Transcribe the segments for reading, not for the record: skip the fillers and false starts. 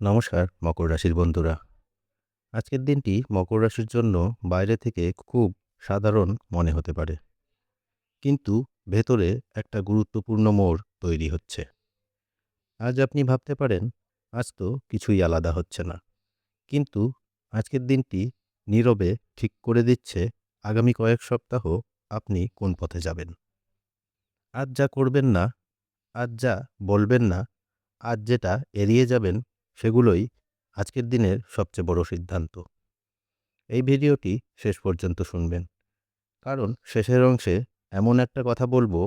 নমস্কার মকর রাশির বন্ধুরা। আজকের দিনটি মকর রাশির জন্য বাইরে থেকে খুব সাধারণ মনে হতে পারে, কিন্তু ভেতরে একটা গুরুত্বপূর্ণ মোড় তৈরি হচ্ছে। আজ আপনি ভাবতে পারেন, আজ তো কিছুই আলাদা হচ্ছে না, কিন্তু আজকের দিনটি নীরবে ঠিক করে দিচ্ছে আগামী কয়েক সপ্তাহ আপনি কোন পথে যাবেন। আজ যা করবেন না, আজ যা বলবেন না, আজ যেটা এড়িয়ে যাবেন, সেগুলোই আজকের দিনের সবচেয়ে বড় সিদ্ধান্ত। এই ভিডিওটি শেষ পর্যন্ত শুনবেন, কারণ শেষের অংশে এমন একটা কথা বলবো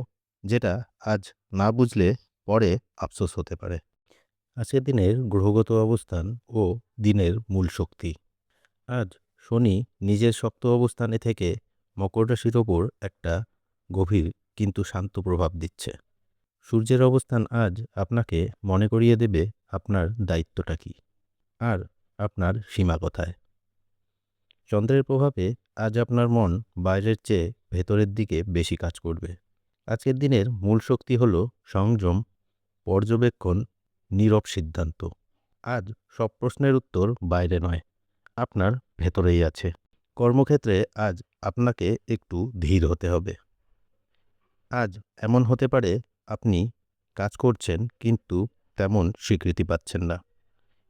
যেটা আজ না বুঝলে পরে আফসোস হতে পারে। আজকের দিনের গ্রহগত অবস্থান ও দিনের মূল শক্তি। আজ শনি নিজের শক্ত অবস্থানে থেকে মকর রাশির ওপর একটা গভীর কিন্তু শান্ত প্রভাব দিচ্ছে। সূর্যের অবস্থান আজ আপনাকে মনে করিয়ে দেবে আপনার দায়িত্বটা কী আর আপনার সীমা কোথায়। চন্দ্রের প্রভাবে আজ আপনার মন বাইরের চেয়ে ভেতরের দিকে বেশি কাজ করবে। আজকের দিনের মূল শক্তি হল সংযম, পর্যবেক্ষণ, নীরব সিদ্ধান্ত। আজ সব প্রশ্নের উত্তর বাইরে নয়, আপনার ভেতরেই আছে। কর্মক্ষেত্রে আজ আপনাকে একটু ধীর হতে হবে। আজ এমন হতে পারে আপনি কাজ করছেন কিন্তু তেমন স্বীকৃতি পাচ্ছেন না।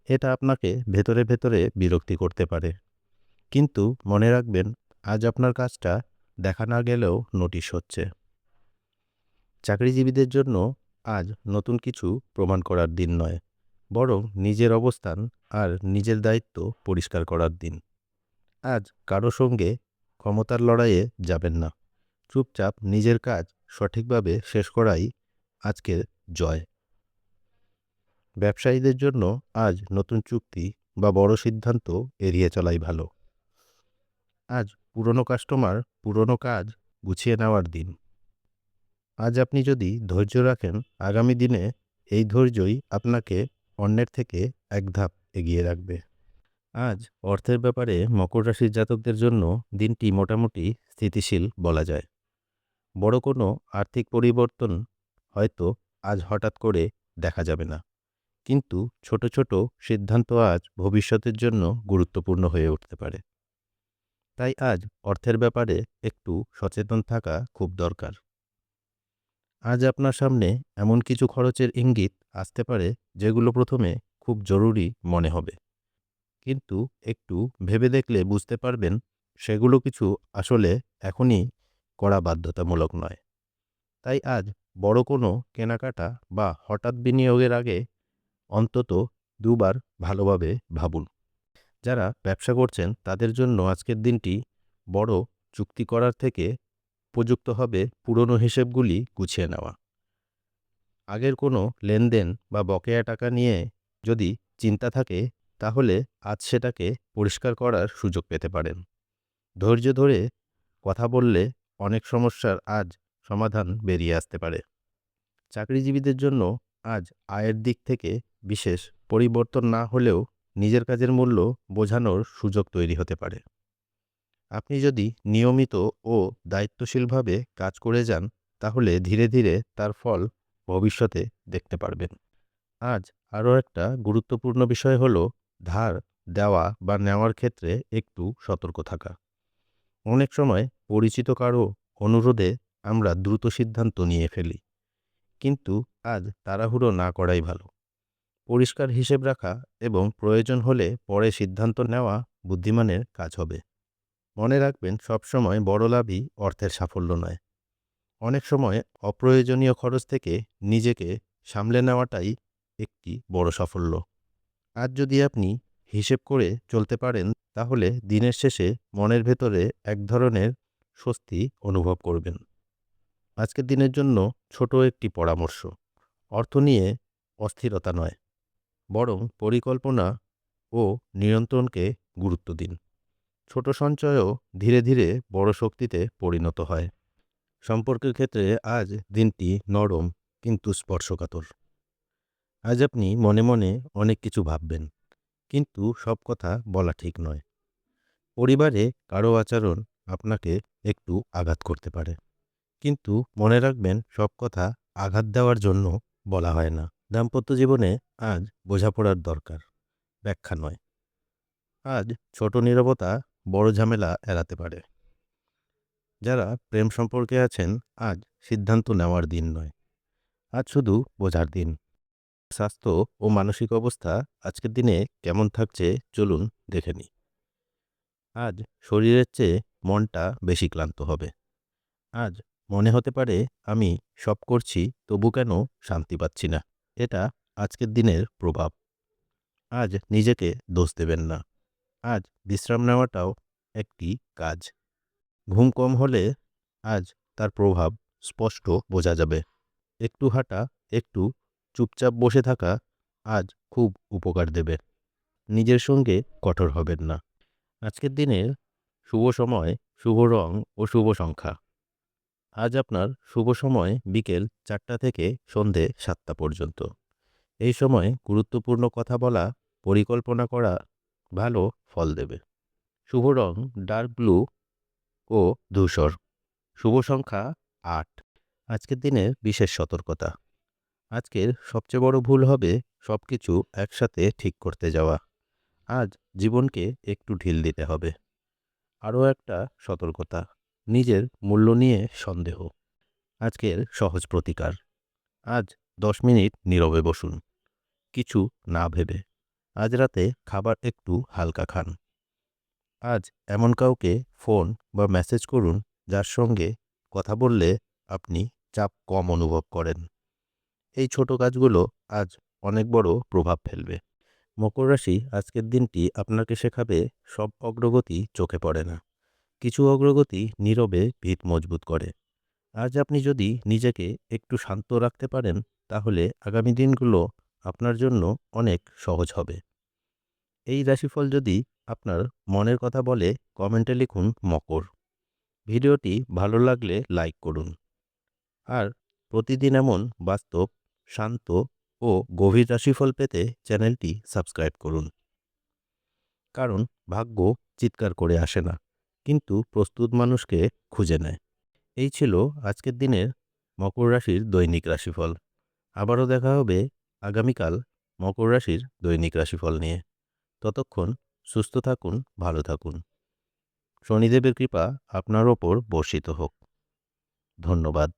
এটা আপনাকে ভেতরে ভেতরে বিরক্তি করতে পারে, কিন্তু মনে রাখবেন, আজ আপনার কাজটা দেখা না গেলেও নোটিশ হচ্ছে। চাকরিজীবীদের জন্য আজ নতুন কিছু প্রমাণ করার দিন নয়, বরং নিজের অবস্থান আর নিজের দায়িত্ব পরিষ্কার করার দিন। আজ কারো সঙ্গে ক্ষমতার লড়াইয়ে যাবেন না, চুপচাপ নিজের কাজ সঠিকভাবে শেষ করাই আজকের জয়। ব্যবসায়ীদের জন্য আজ নতুন চুক্তি বা বড় সিদ্ধান্ত এড়িয়ে চলাই ভালো। আজ পুরনো কাস্টমার, পুরনো কাজ গুছিয়ে নেওয়ার দিন। আজ আপনি যদি ধৈর্য রাখেন, আগামী দিনে এই ধৈর্যই আপনাকে অন্যের থেকে এক ধাপ এগিয়ে রাখবে। আজ অর্থের ব্যাপারে মকর রাশির জাতকদের জন্য দিনটি মোটামুটি স্থিতিশীল বলা যায়। বড় কোনো আর্থিক পরিবর্তন হয়তো আজ হঠাৎ করে দেখা যাবে না, কিন্তু ছোট ছোট সিদ্ধান্ত আজ ভবিষ্যতের জন্য গুরুত্বপূর্ণ হয়ে উঠতে পারে। তাই আজ অর্থের ব্যাপারে একটু সচেতন থাকা খুব দরকার। আজ আপনার সামনে এমন কিছু খরচের ইঙ্গিত আসতে পারে যেগুলো প্রথমে খুব জরুরি মনে হবে, কিন্তু একটু ভেবে দেখলে বুঝতে পারবেন সেগুলো কিছু আসলে এখনই করা বাধ্যতামূলক নয়। তাই আজ বড় কোনো কেনাকাটা বা হঠাৎ বিনিয়োগের আগে অন্তত দুবার ভালোভাবে ভাবুন। যারা ব্যবসা করছেন তাদের জন্য আজকের দিনটি বড় চুক্তি করার থেকে উপযুক্ত হবে পুরনো হিসেবগুলি গুছিয়ে নেওয়া। আগের কোনো লেনদেন বা বকেয়া টাকা নিয়ে যদি চিন্তা থাকে, তাহলে আজ সেটাকে পরিষ্কার করার সুযোগ পেতে পারেন। ধৈর্য ধরে কথা বললে অনেক সমস্যার আজ সমাধান বেরিয়ে আসতে পারে। চাকরিজীবীদের জন্য আজ আয়ের দিক থেকে বিশেষ পরিবর্তন না হলেও নিজের কাজের মূল্য বোঝানোর সুযোগ তৈরি হতে পারে। আপনি যদি নিয়মিত ও দায়িত্বশীলভাবে কাজ করে যান, তাহলে ধীরে ধীরে তার ফল ভবিষ্যতে দেখতে পারবেন। আজ আরও একটা গুরুত্বপূর্ণ বিষয় হল ধার দেওয়া বা নেওয়ার ক্ষেত্রে একটু সতর্ক থাকা। অনেক সময় পরিচিত কারো অনুরোধে আমরা দ্রুত সিদ্ধান্ত নিয়ে ফেলি, কিন্তু আজ তাড়াহুড়ো না করাই ভালো। পরিষ্কার হিসেব রাখা এবং প্রয়োজন হলে পরে সিদ্ধান্ত নেওয়া বুদ্ধিমানের কাজ হবে। মনে রাখবেন, সবসময় বড় লাভই অর্থের সাফল্য নয়। অনেক সময় অপ্রয়োজনীয় খরচ থেকে নিজেকে সামলে নেওয়াটাই একটি বড় সাফল্য। আজ যদি আপনি হিসেব করে চলতে পারেন, তাহলে দিনের শেষে মনের ভেতরে এক ধরনের স্বস্তি অনুভব করবেন। আজকের দিনের জন্য ছোট একটি পরামর্শ: অর্থ নিয়ে অস্থিরতা নয়, বরং পরিকল্পনা ও নিয়ন্ত্রণকে গুরুত্ব দিন। ছোট সঞ্চয়ও ধীরে ধীরে বড় শক্তিতে পরিণত হয়। সম্পর্কের ক্ষেত্রে আজ দিনটি নরম কিন্তু স্পর্শকাতর। আজ আপনি মনে মনে অনেক কিছু ভাববেন, কিন্তু সব কথা বলা ঠিক নয়। পরিবারে কারো আচরণ আপনাকে একটু আঘাত করতে পারে, কিন্তু মনে রাখবেন, সব কথা আঘাত দেওয়ার জন্য বলা হয় না। দাম্পত্য জীবনে আজ বোঝাপড়ার দরকার। ব্যাখ্যা নয়। আজ ছোট নীরবতা বড় ঝামেলা এড়াতে পারে। যারা প্রেম সম্পর্কে আছেন, আজ সিদ্ধান্ত নেওয়ার দিন নয়, আজ শুধু বোঝার দিন। স্বাস্থ্য ও মানসিক অবস্থা আজকের দিনে কেমন থাকছে চলুন দেখে নিই। আজ শরীরের চেয়ে মনটা বেশি ক্লান্ত হবে। আজ মনে হতে পারে আমি সব করছি তবু কেন শান্তি পাচ্ছি না। এটা আজকের দিনের প্রভাব। আজ নিজেকে দোষ দেবেন না। আজ বিশ্রাম নেওয়াটাও একটি কাজ। ঘুম কম হলে আজ তার প্রভাব স্পষ্ট বোঝা যাবে। একটু হাঁটা, একটু চুপচাপ বসে থাকা আজ খুব উপকার দেবে। নিজের সঙ্গে কঠোর হবেন না। আজকের দিনের শুভ সময়, শুভ রং ও শুভ সংখ্যা। আজ আপনার শুভ সময় বিকেল 4টা থেকে সন্ধে 7টা পর্যন্ত। এই সময় গুরুত্বপূর্ণ কথা বলা, পরিকল্পনা করা ভালো ফল দেবে। শুভ রং ডার্ক ব্লু ও ধূসর। শুভ সংখ্যা 8। আজকের দিনের বিশেষ সতর্কতা। আজকের সবচেয়ে বড় ভুল হবে সবকিছু একসাথে ঠিক করতে যাওয়া। আজ জীবনকে একটু ঢিল দিতে হবে। আরও একটা সতর্কতা, নিজের মূল্য নিয়ে সন্দেহ। আজকের সহজ প্রতিকার। আজ 10 মিনিট নীরবে বসুন, কিছু না ভেবে। আজ রাতে খাবার একটু হালকা খান। আজ এমন কাউকে ফোন বা মেসেজ করুন যার সঙ্গে কথা বললে আপনি চাপ কম অনুভব করেন। এই ছোট কাজগুলো আজ অনেক বড় প্রভাব ফেলবে। মকর রাশি আজকের দিনটি আপনাকে শেখাবে সব অগ্রগতি চোখে পড়ে না। কিছু অগ্রগতি নীরবে ভিত মজবুত করে। আজ আপনি যদি নিজেকে একটু শান্ত রাখতে পারেন, তাহলে আগামী দিনগুলো আপনার জন্য অনেক সহজ হবে। এই রাশিফল যদি আপনার মনের কথা বলে, কমেন্টে লিখুন মকর। ভিডিওটি ভালো লাগলে লাইক করুন। আর প্রতিদিন এমন বাস্তব, শান্ত ও গভীর রাশিফল পেতে চ্যানেলটি সাবস্ক্রাইব করুন। কারণ ভাগ্য চিৎকার করে আসে না, কিন্তু প্রস্তুত মানুষকে খুঁজে নেয়। এই ছিল আজকের দিনের মকর রাশির দৈনিক রাশিফল। আবারও দেখা হবে আগামীকাল মকর রাশির দৈনিক রাশিফল নিয়ে। ততক্ষণ সুস্থ থাকুন, ভালো থাকুন। শনিদেবের কৃপা আপনার ওপর বর্ষিত হোক। ধন্যবাদ।